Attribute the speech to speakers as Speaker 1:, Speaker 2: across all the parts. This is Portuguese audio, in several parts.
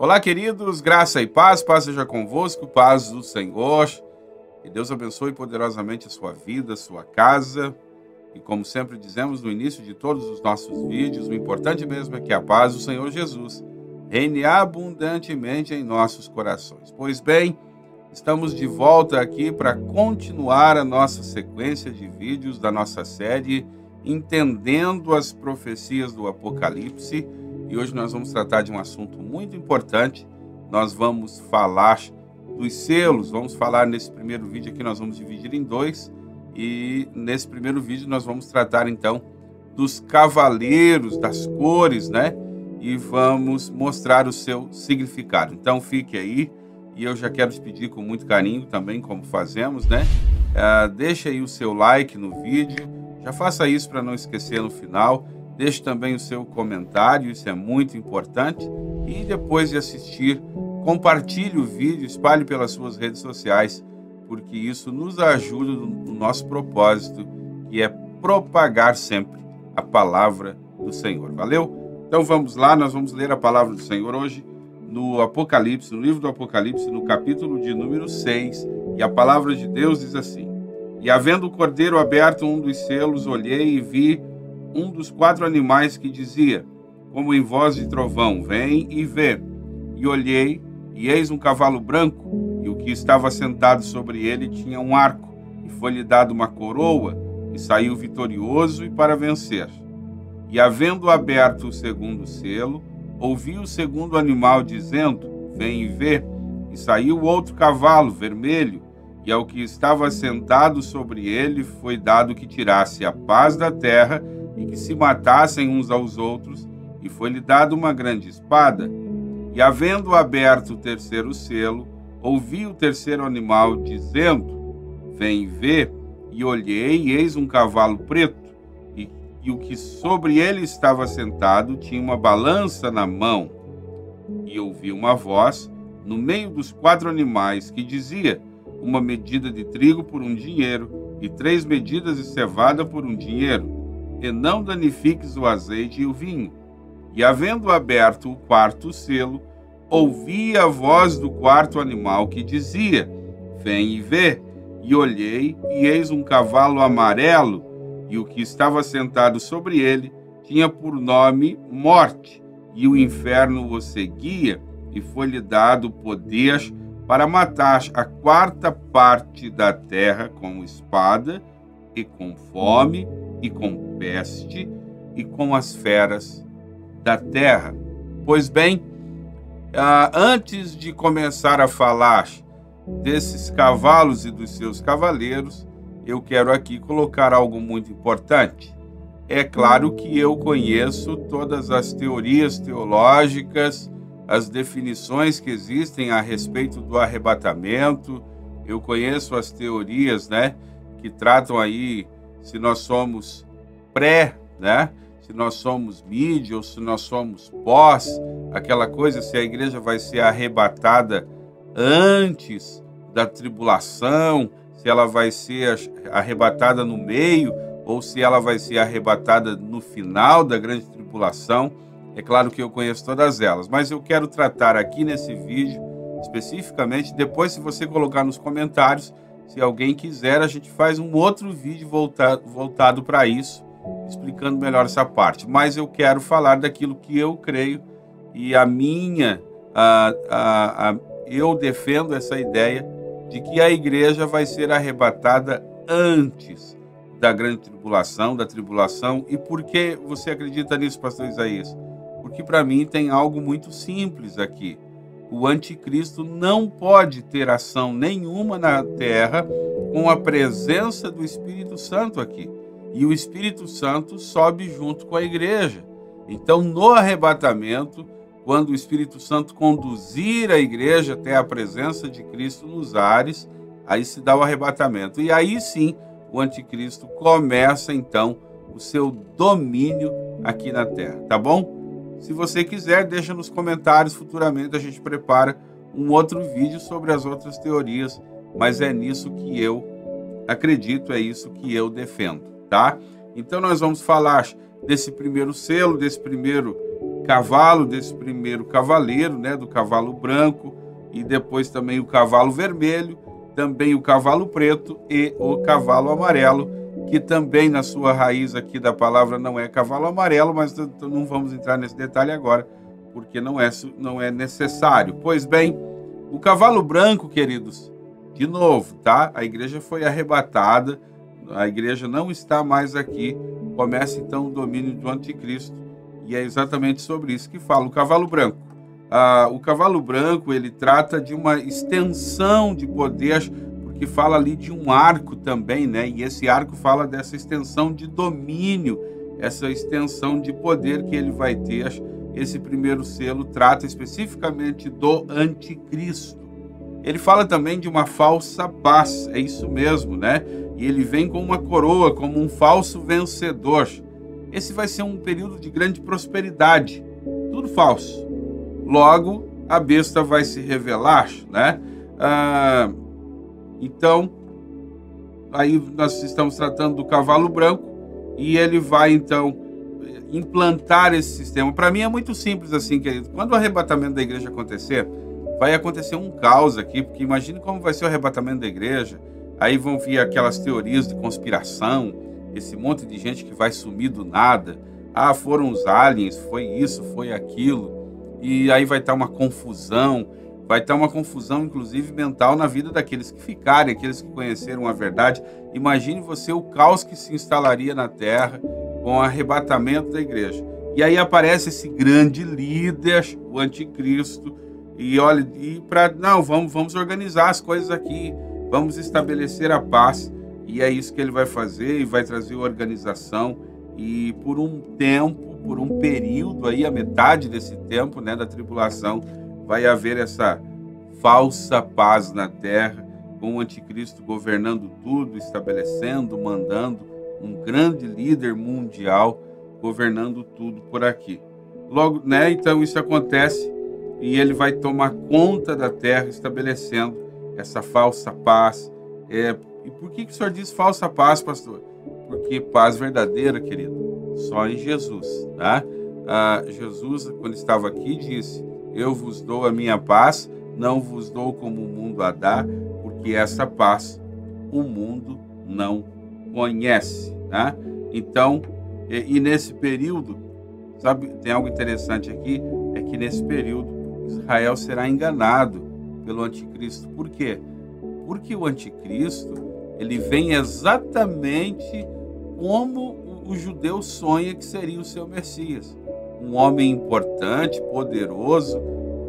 Speaker 1: Olá, queridos, graça e paz seja convosco, paz do Senhor. Que Deus abençoe poderosamente a sua vida, a sua casa. E como sempre dizemos no início de todos os nossos vídeos, o importante mesmo é que a paz do Senhor Jesus reine abundantemente em nossos corações. Pois bem, estamos de volta aqui para continuar a nossa sequência de vídeos da nossa série Entendendo as Profecias do Apocalipse. E hoje nós vamos tratar de um assunto muito importante. Nós vamos falar dos selos. Vamos falar nesse primeiro vídeo aqui, nós vamos dividir em dois. E nesse primeiro vídeo nós vamos tratar então dos cavaleiros, das cores, né? E vamos mostrar o seu significado. Então fique aí. E eu já quero te pedir com muito carinho também, como fazemos, né? Deixa aí o seu like no vídeo. Já faça isso para não esquecer no final. Deixe também o seu comentário, isso é muito importante. E depois de assistir, compartilhe o vídeo, espalhe pelas suas redes sociais, porque isso nos ajuda no nosso propósito, que é propagar sempre a palavra do Senhor. Valeu? Então vamos lá, nós vamos ler a palavra do Senhor hoje no Apocalipse, no livro do Apocalipse, no capítulo de número 6. E a palavra de Deus diz assim: E havendo o cordeiro aberto um dos selos, olhei e vi um dos 4 animais que dizia, como em voz de trovão, vem e vê. E olhei, e eis um cavalo branco, e o que estava sentado sobre ele tinha um arco, e foi-lhe dado uma coroa, e saiu vitorioso e para vencer. E havendo aberto o segundo selo, ouvi o segundo animal dizendo, vem e vê. E saiu outro cavalo vermelho, e ao que estava sentado sobre ele foi dado que tirasse a paz da terra, e que se matassem uns aos outros, e foi-lhe dado uma grande espada. E havendo aberto o terceiro selo, ouvi o terceiro animal dizendo, vem e vê, e olhei, e eis um cavalo preto, e o que sobre ele estava sentado tinha uma balança na mão. E ouvi uma voz no meio dos 4 animais que dizia, uma medida de trigo por um dinheiro, e 3 medidas de cevada por um dinheiro, e não danifiques o azeite e o vinho. E havendo aberto o 4º selo, ouvi a voz do 4º animal que dizia, vem e vê. E olhei, e eis um cavalo amarelo, e o que estava sentado sobre ele tinha por nome Morte, e o inferno o seguia, e foi-lhe dado poder para matar a 4ª parte da terra com espada, e com fome, e com peste, e com as feras da terra. Pois bem, antes de começar a falar desses cavalos e dos seus cavaleiros, eu quero aqui colocar algo muito importante. É claro que eu conheço todas as teorias teológicas, as definições que existem a respeito do arrebatamento. Eu conheço as teorias, né, que tratam aí se nós somos pré, né, se nós somos mídia ou se nós somos pós, aquela coisa, se a igreja vai ser arrebatada antes da tribulação, se ela vai ser arrebatada no meio ou se ela vai ser arrebatada no final da grande tribulação. É claro que eu conheço todas elas, mas eu quero tratar aqui nesse vídeo especificamente. Depois, se você colocar nos comentários, se alguém quiser, a gente faz um outro vídeo voltado para isso, explicando melhor essa parte. Mas eu quero falar daquilo que eu creio e eu defendo essa ideia de que a igreja vai ser arrebatada antes da grande tribulação, da tribulação. E por que você acredita nisso, pastor Isaías? Porque para mim tem algo muito simples aqui. O anticristo não pode ter ação nenhuma na terra com a presença do Espírito Santo aqui. E o Espírito Santo sobe junto com a igreja. Então, no arrebatamento, quando o Espírito Santo conduzir a igreja até a presença de Cristo nos ares, aí se dá o arrebatamento. E aí sim, o anticristo começa então o seu domínio aqui na terra, tá bom? Se você quiser, deixa nos comentários, futuramente a gente prepara um outro vídeo sobre as outras teorias, mas é nisso que eu acredito, é isso que eu defendo, tá? Então nós vamos falar desse primeiro selo, desse primeiro cavalo, desse primeiro cavaleiro, né, do cavalo branco, e depois também o cavalo vermelho, também o cavalo preto e o cavalo amarelo, que também na sua raiz aqui da palavra não é cavalo amarelo, mas não vamos entrar nesse detalhe agora, porque não é necessário. Pois bem, o cavalo branco, queridos, de novo, tá? A igreja foi arrebatada, a igreja não está mais aqui, começa então o domínio do anticristo, e é exatamente sobre isso que fala o cavalo branco. O cavalo branco, ele trata de uma extensão de poder, porque fala ali de um arco também, né? E esse arco fala dessa extensão de domínio, essa extensão de poder que ele vai ter. Esse primeiro selo trata especificamente do anticristo. Ele fala também de uma falsa paz, é isso mesmo, né? E ele vem com uma coroa, como um falso vencedor. Esse vai ser um período de grande prosperidade, tudo falso. Logo, a besta vai se revelar, né? Então, aí nós estamos tratando do cavalo branco e ele vai, então, implantar esse sistema. Para mim é muito simples assim, querido. Quando o arrebatamento da igreja acontecer, vai acontecer um caos aqui, porque imagine como vai ser o arrebatamento da igreja. Aí vão vir aquelas teorias de conspiração, esse monte de gente que vai sumir do nada. Foram os aliens, foi isso, foi aquilo. E aí vai estar uma confusão, inclusive mental na vida daqueles que ficarem, aqueles que conheceram a verdade. Imagine você o caos que se instalaria na terra com o arrebatamento da igreja. E aí aparece esse grande líder, o anticristo, e olha, vamos organizar as coisas aqui, vamos estabelecer a paz, e é isso que ele vai fazer, e vai trazer organização, e por um tempo, por um período aí, a metade desse tempo, né, da tribulação, vai haver essa falsa paz na terra, com o anticristo governando tudo, estabelecendo, mandando, um grande líder mundial governando tudo por aqui. Logo, né, então isso acontece e ele vai tomar conta da terra, estabelecendo essa falsa paz. E por que o senhor diz falsa paz, pastor? Porque paz verdadeira, querido, só em Jesus, tá? Jesus, quando estava aqui, disse: eu vos dou a minha paz, não vos dou como o mundo a dá, porque essa paz o mundo não conhece, tá? Então, e nesse período, sabe, tem algo interessante aqui, é que nesse período Israel será enganado pelo anticristo. Por quê? Porque o anticristo, ele vem exatamente como o judeu sonha que seria o seu Messias. Um homem importante, poderoso,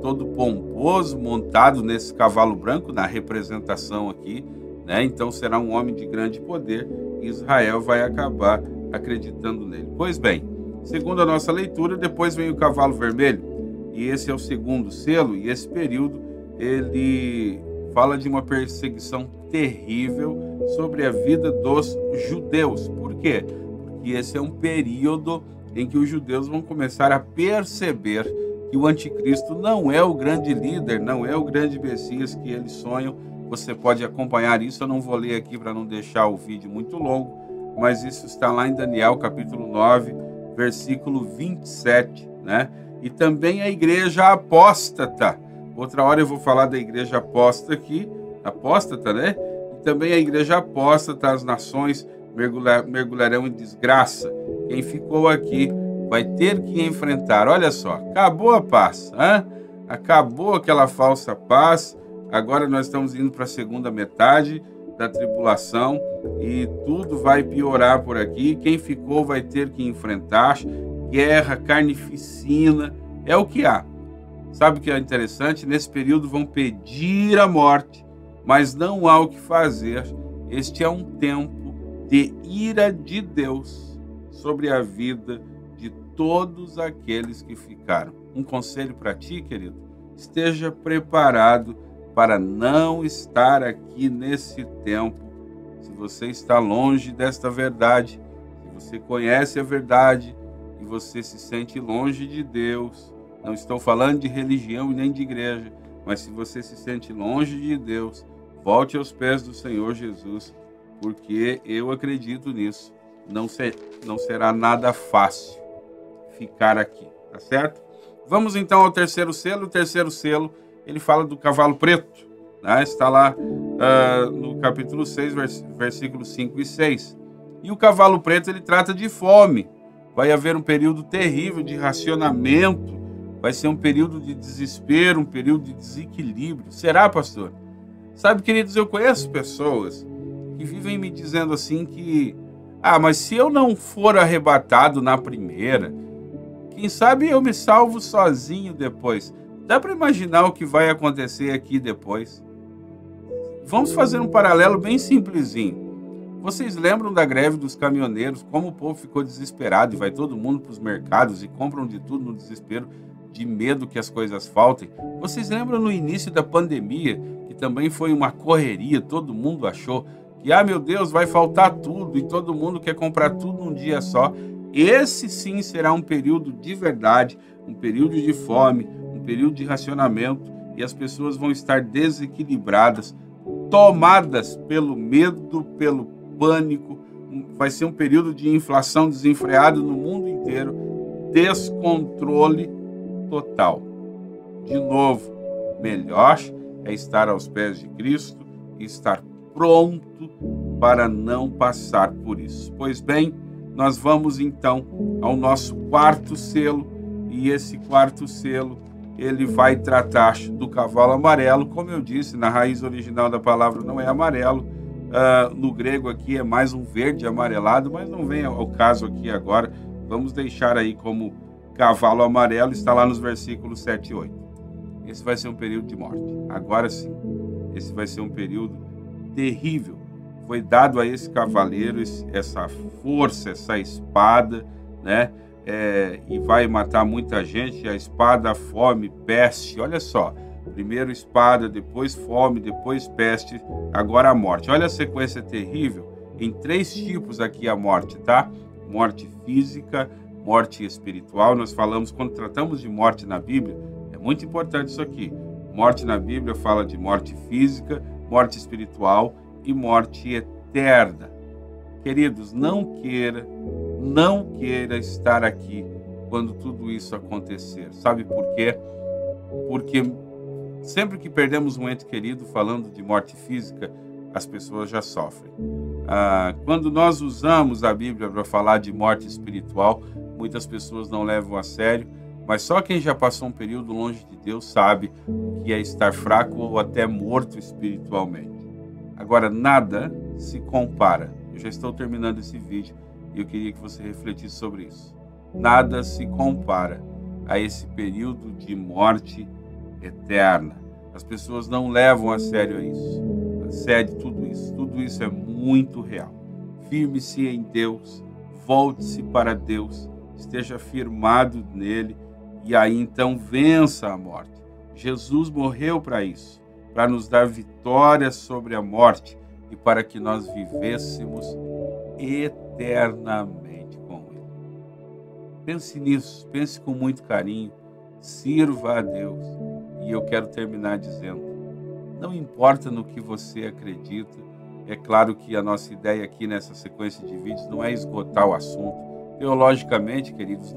Speaker 1: todo pomposo, montado nesse cavalo branco, na representação aqui, né? Então será um homem de grande poder e Israel vai acabar acreditando nele. Pois bem, segundo a nossa leitura, depois vem o cavalo vermelho, e esse é o segundo selo, e esse período ele fala de uma perseguição terrível sobre a vida dos judeus. Por quê? Porque esse é um período em que os judeus vão começar a perceber que o anticristo não é o grande líder, não é o grande Messias que eles sonham. Você pode acompanhar isso, eu não vou ler aqui para não deixar o vídeo muito longo, mas isso está lá em Daniel capítulo 9, versículo 27, né? E também a igreja apóstata. Outra hora eu vou falar da igreja apóstata, né? E também a igreja apóstata, as nações mergulharão em desgraça. Quem ficou aqui vai ter que enfrentar. Olha só, acabou a paz, hein? Acabou aquela falsa paz. Agora nós estamos indo para a segunda metade da tribulação e tudo vai piorar por aqui. Quem ficou vai ter que enfrentar guerra, carnificina, é o que há. Sabe o que é interessante? Nesse período vão pedir a morte, mas não há o que fazer. Este é um tempo de ira de Deus sobre a vida de todos aqueles que ficaram. Um conselho para ti, querido: esteja preparado para não estar aqui nesse tempo. Se você está longe desta verdade, se você conhece a verdade e você se sente longe de Deus, não estou falando de religião e nem de igreja, mas se você se sente longe de Deus, volte aos pés do Senhor Jesus, porque eu acredito nisso. Não será nada fácil ficar aqui, tá certo? Vamos então ao terceiro selo. O terceiro selo, ele fala do cavalo preto, né? Está lá no capítulo 6, versículos 5 e 6. E o cavalo preto, ele trata de fome. Vai haver um período terrível de racionamento, vai ser um período de desespero, um período de desequilíbrio. Será, pastor? Sabe, queridos, eu conheço pessoas que vivem me dizendo assim que, mas se eu não for arrebatado na primeira, quem sabe eu me salvo sozinho depois. Dá para imaginar o que vai acontecer aqui depois? Vamos fazer um paralelo bem simplesinho. Vocês lembram da greve dos caminhoneiros, como o povo ficou desesperado e vai todo mundo para os mercados e compram de tudo no desespero, de medo que as coisas faltem? Vocês lembram no início da pandemia, que também foi uma correria, todo mundo achou que, meu Deus, vai faltar tudo e todo mundo quer comprar tudo num dia só? Esse sim será um período de verdade, um período de fome, um período de racionamento, e as pessoas vão estar desequilibradas, tomadas pelo medo, pelo pânico. Vai ser um período de inflação desenfreada no mundo inteiro, descontrole total. De novo, melhor é estar aos pés de Cristo e estar pronto para não passar por isso. Pois bem, nós vamos então ao nosso quarto selo, e esse quarto selo, ele vai tratar do cavalo amarelo. Como eu disse, na raiz original da palavra não é amarelo, no grego aqui é mais um verde amarelado, mas não vem ao caso aqui agora. Vamos deixar aí como cavalo amarelo, está lá nos versículos 7 e 8. Esse vai ser um período de morte. Agora sim, esse vai ser um período terrível. Foi dado a esse cavaleiro essa força, essa espada, né? E vai matar muita gente. A espada, a fome, peste. Olha só, primeiro espada, depois fome, depois peste, agora a morte. Olha a sequência terrível. Em 3 tipos aqui a morte, tá? Morte física, morte espiritual. Nós falamos, quando tratamos de morte na Bíblia, é muito importante isso aqui. Morte na Bíblia fala de morte física, morte espiritual e morte eterna. Queridos, não queira estar aqui quando tudo isso acontecer. Sabe por quê? Porque sempre que perdemos um ente querido, falando de morte física, as pessoas já sofrem. Quando nós usamos a Bíblia para falar de morte espiritual, muitas pessoas não levam a sério, mas só quem já passou um período longe de Deus sabe o que é estar fraco ou até morto espiritualmente. Agora, nada se compara. Eu já estou terminando esse vídeo e eu queria que você refletisse sobre isso. Nada se compara a esse período de morte eterna. As pessoas não levam a sério isso. A sério tudo isso. Tudo isso é muito real. Firme-se em Deus, volte-se para Deus, esteja firmado nele e aí então vença a morte. Jesus morreu para isso, para nos dar vitória sobre a morte e para que nós vivêssemos eternamente com Ele. Pense nisso, pense com muito carinho, sirva a Deus. E eu quero terminar dizendo, não importa no que você acredita, é claro que a nossa ideia aqui nessa sequência de vídeos não é esgotar o assunto. Teologicamente, queridos,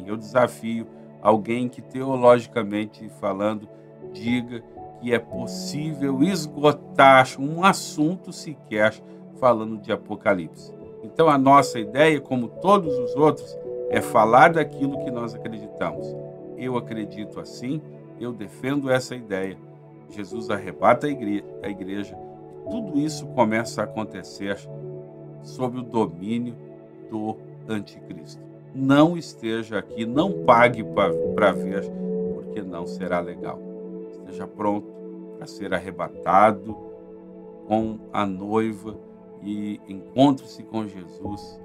Speaker 1: eu desafio alguém que teologicamente falando, diga que é possível esgotar um assunto sequer falando de Apocalipse. Então a nossa ideia, como todos os outros, é falar daquilo que nós acreditamos. Eu acredito assim, eu defendo essa ideia. Jesus arrebata a igreja. Tudo isso começa a acontecer sob o domínio do anticristo. Não esteja aqui, não pague para ver, porque não será legal. Esteja pronto para ser arrebatado com a noiva e encontre-se com Jesus.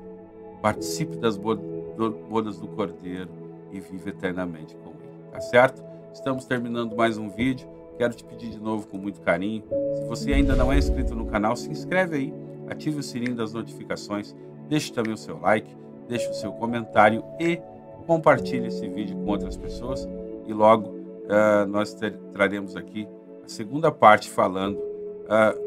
Speaker 1: Participe das bodas do Cordeiro e viva eternamente com Ele. Tá certo? Estamos terminando mais um vídeo. Quero te pedir de novo com muito carinho. Se você ainda não é inscrito no canal, se inscreve aí. Ative o sininho das notificações. Deixe também o seu like. Deixe o seu comentário e compartilhe esse vídeo com outras pessoas. E logo nós traremos aqui a segunda parte falando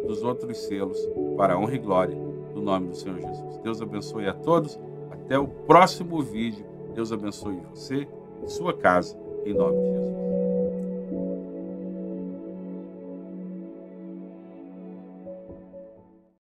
Speaker 1: dos outros selos para a honra e glória do nome do Senhor Jesus. Deus abençoe a todos. Até o próximo vídeo. Deus abençoe você e sua casa. em nome de Jesus.